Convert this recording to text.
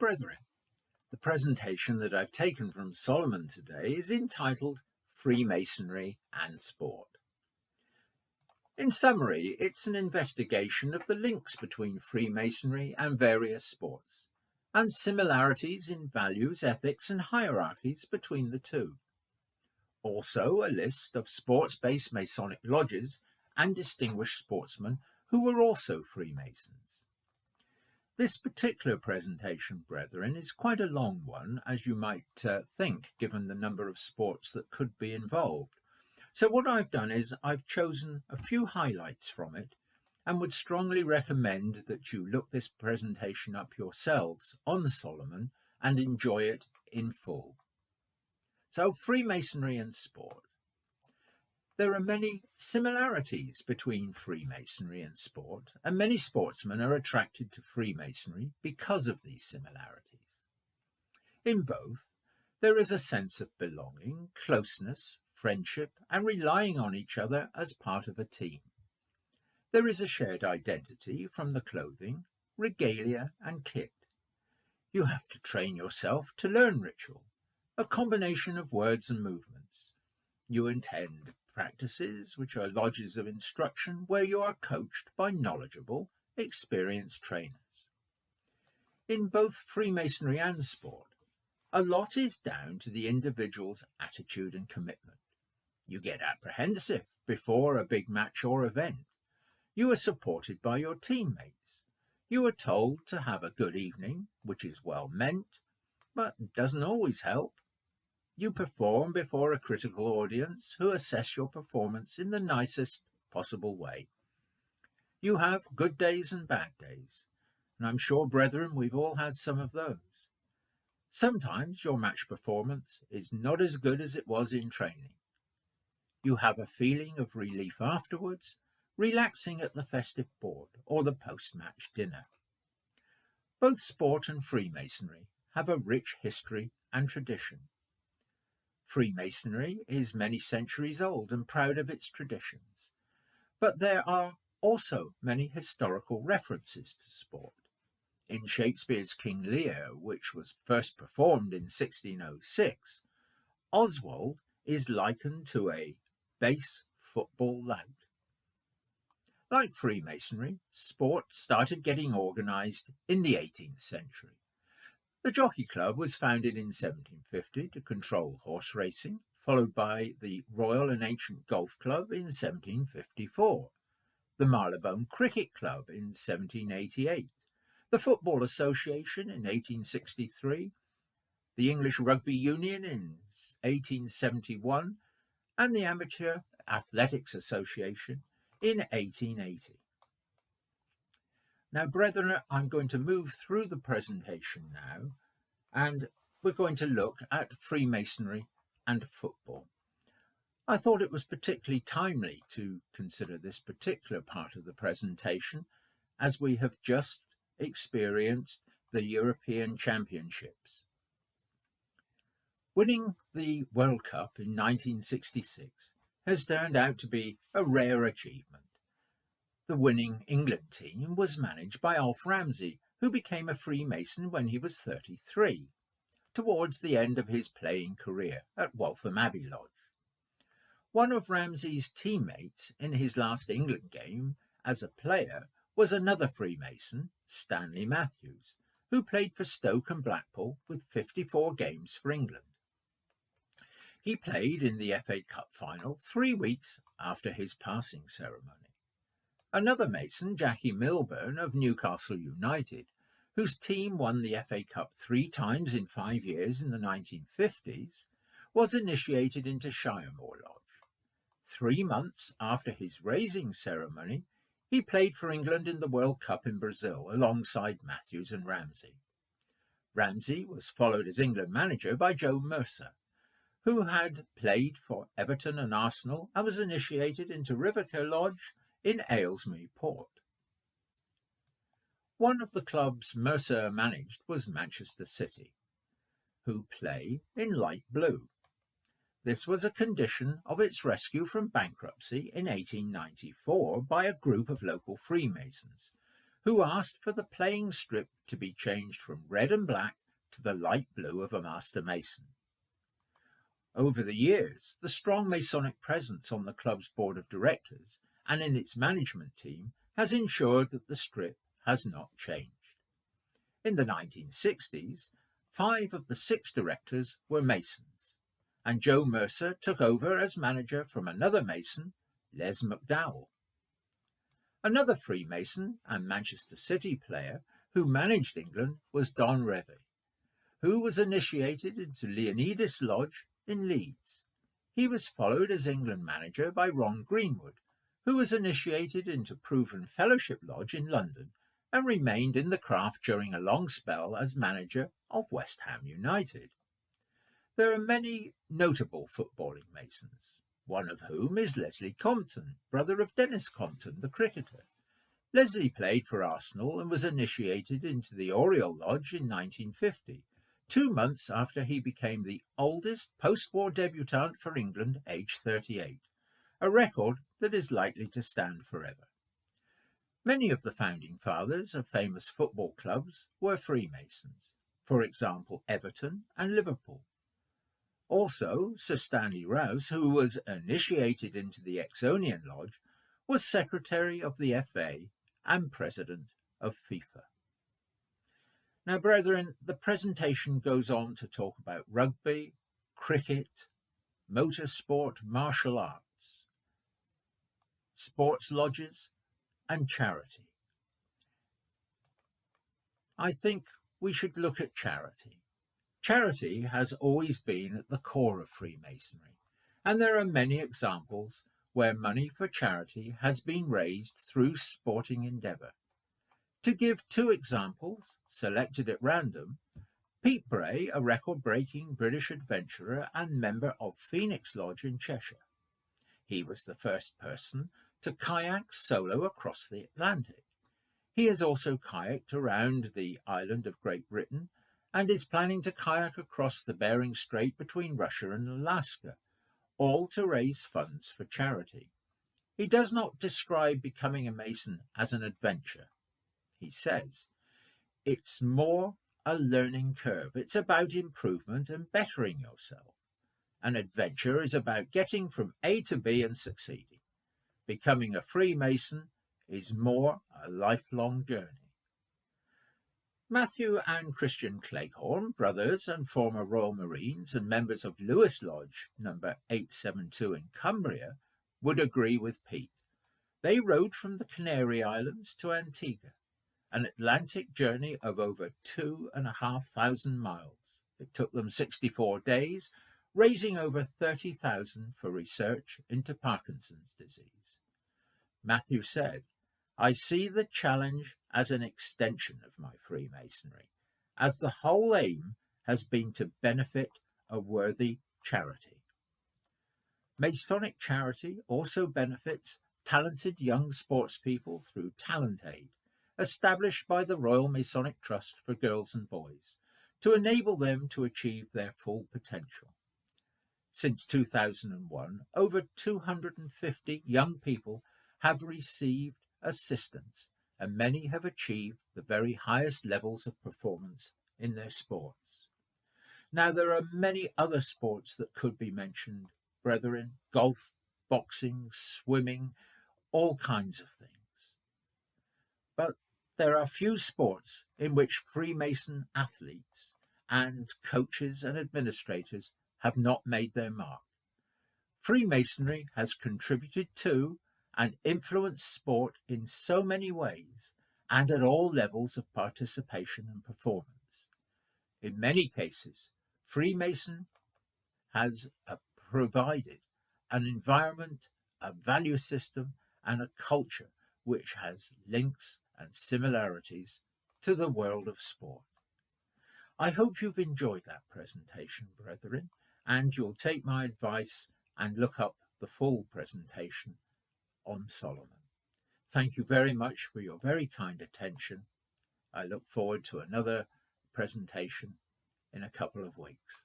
Brethren, the presentation that I've taken from Solomon today is entitled Freemasonry and Sport. In summary, it's an investigation of the links between Freemasonry and various sports, and similarities in values, ethics, and hierarchies between the two. Also, a list of sports-based Masonic lodges and distinguished sportsmen who were also Freemasons. This particular presentation, brethren, is quite a long one, as you might think, given the number of sports that could be involved. So what I've done is I've chosen a few highlights from it and would strongly recommend that you look this presentation up yourselves on Solomon and enjoy it in full. So, Freemasonry and Sport. There are many similarities between Freemasonry and sport, and many sportsmen are attracted to Freemasonry because of these similarities. In both, there is a sense of belonging, closeness, friendship, and relying on each other as part of a team. There is a shared identity from the clothing, regalia, and kit. You have to train yourself to learn ritual, a combination of words and movements. You attend practices, which are lodges of instruction where you are coached by knowledgeable, experienced trainers. In both Freemasonry and sport, a lot is down to the individual's attitude and commitment. You get apprehensive before a big match or event. You are supported by your teammates. You are told to have a good evening, which is well meant, but doesn't always help. You perform before a critical audience who assess your performance in the nicest possible way. You have good days and bad days, and I'm sure, brethren, we've all had some of those. Sometimes your match performance is not as good as it was in training. You have a feeling of relief afterwards, relaxing at the festive board or the post-match dinner. Both sport and Freemasonry have a rich history and tradition. Freemasonry is many centuries old and proud of its traditions, but there are also many historical references to sport. In Shakespeare's King Lear, which was first performed in 1606, Oswald is likened to a base football lout. Like Freemasonry, sport started getting organised in the 18th century. The Jockey Club was founded in 1750 to control horse racing, followed by the Royal and Ancient Golf Club in 1754, the Marylebone Cricket Club in 1788, the Football Association in 1863, the English Rugby Union in 1871, and the Amateur Athletics Association in 1880. Now, brethren, I'm going to move through the presentation now, and we're going to look at Freemasonry and football. I thought it was particularly timely to consider this particular part of the presentation, as we have just experienced the European Championships. Winning the World Cup in 1966 has turned out to be a rare achievement. The winning England team was managed by Alf Ramsey, who became a Freemason when he was 33, towards the end of his playing career at Waltham Abbey Lodge. One of Ramsey's teammates in his last England game as a player was another Freemason, Stanley Matthews, who played for Stoke and Blackpool with 54 games for England. He played in the FA Cup final 3 weeks after his passing ceremony. Another Mason, Jackie Milburn of Newcastle United, whose team won the FA Cup 3 times in 5 years in the 1950s, was initiated into Shiremore Lodge. 3 months after his raising ceremony, he played for England in the World Cup in Brazil alongside Matthews and Ramsey. Ramsey was followed as England manager by Joe Mercer, who had played for Everton and Arsenal and was initiated into Rivercare Lodge in Aylesbury Port. One of the clubs Mercer managed was Manchester City, who play in light blue. This was a condition of its rescue from bankruptcy in 1894 by a group of local Freemasons, who asked for the playing strip to be changed from red and black to the light blue of a Master Mason. Over the years, the strong Masonic presence on the club's board of directors and in its management team has ensured that the strip has not changed. In the 1960s, 5 of the 6 directors were Masons, and Joe Mercer took over as manager from another Mason, Les McDowell. Another Freemason and Manchester City player who managed England was Don Revie, who was initiated into Leonidas Lodge in Leeds. He was followed as England manager by Ron Greenwood, who was initiated into Proven Fellowship Lodge in London and remained in the craft during a long spell as manager of West Ham United. There are many notable footballing Masons, one of whom is Leslie Compton, brother of Dennis Compton, the cricketer. Leslie played for Arsenal and was initiated into the Oriole Lodge in 1950, 2 months after he became the oldest post-war debutant for England, aged 38, a record that is likely to stand forever. Many of the founding fathers of famous football clubs were Freemasons, for example, Everton and Liverpool. Also, Sir Stanley Rouse, who was initiated into the Exonian Lodge, was secretary of the FA and president of FIFA. Now, brethren, the presentation goes on to talk about rugby, cricket, motorsport, martial arts, sports lodges, and charity. I think we should look at charity. Charity has always been at the core of Freemasonry, and there are many examples where money for charity has been raised through sporting endeavour. To give 2 examples, selected at random, Pete Bray, a record-breaking British adventurer and member of Phoenix Lodge in Cheshire. He was the first person to kayak solo across the Atlantic. He has also kayaked around the island of Great Britain and is planning to kayak across the Bering Strait between Russia and Alaska, all to raise funds for charity. He does not describe becoming a Mason as an adventure. He says, "It's more a learning curve. It's about improvement and bettering yourself. An adventure is about getting from A to B and succeeding. Becoming a Freemason is more a lifelong journey." Matthew and Christian Cleghorn, brothers and former Royal Marines and members of Lewis Lodge number 872 in Cumbria, would agree with Pete. They rode from the Canary Islands to Antigua, an Atlantic journey of over 2,500 miles. It took them 64 days, raising over 30,000 for research into Parkinson's disease. Matthew said, "I see the challenge as an extension of my Freemasonry, as the whole aim has been to benefit a worthy charity." Masonic charity also benefits talented young sportspeople through Talent Aid, established by the Royal Masonic Trust for Girls and Boys, to enable them to achieve their full potential. Since 2001, over 250 young people have received assistance, and many have achieved the very highest levels of performance in their sports. Now, there are many other sports that could be mentioned, brethren: golf, boxing, swimming, all kinds of things. But there are few sports in which Freemason athletes and coaches and administrators have not made their mark. Freemasonry has contributed to and influenced sport in so many ways and at all levels of participation and performance. In many cases, Freemason has provided an environment, a value system, and a culture which has links and similarities to the world of sport. I hope you've enjoyed that presentation, brethren, and you'll take my advice and look up the full presentation on Solomon. Thank you very much for your very kind attention. I look forward to another presentation in a couple of weeks.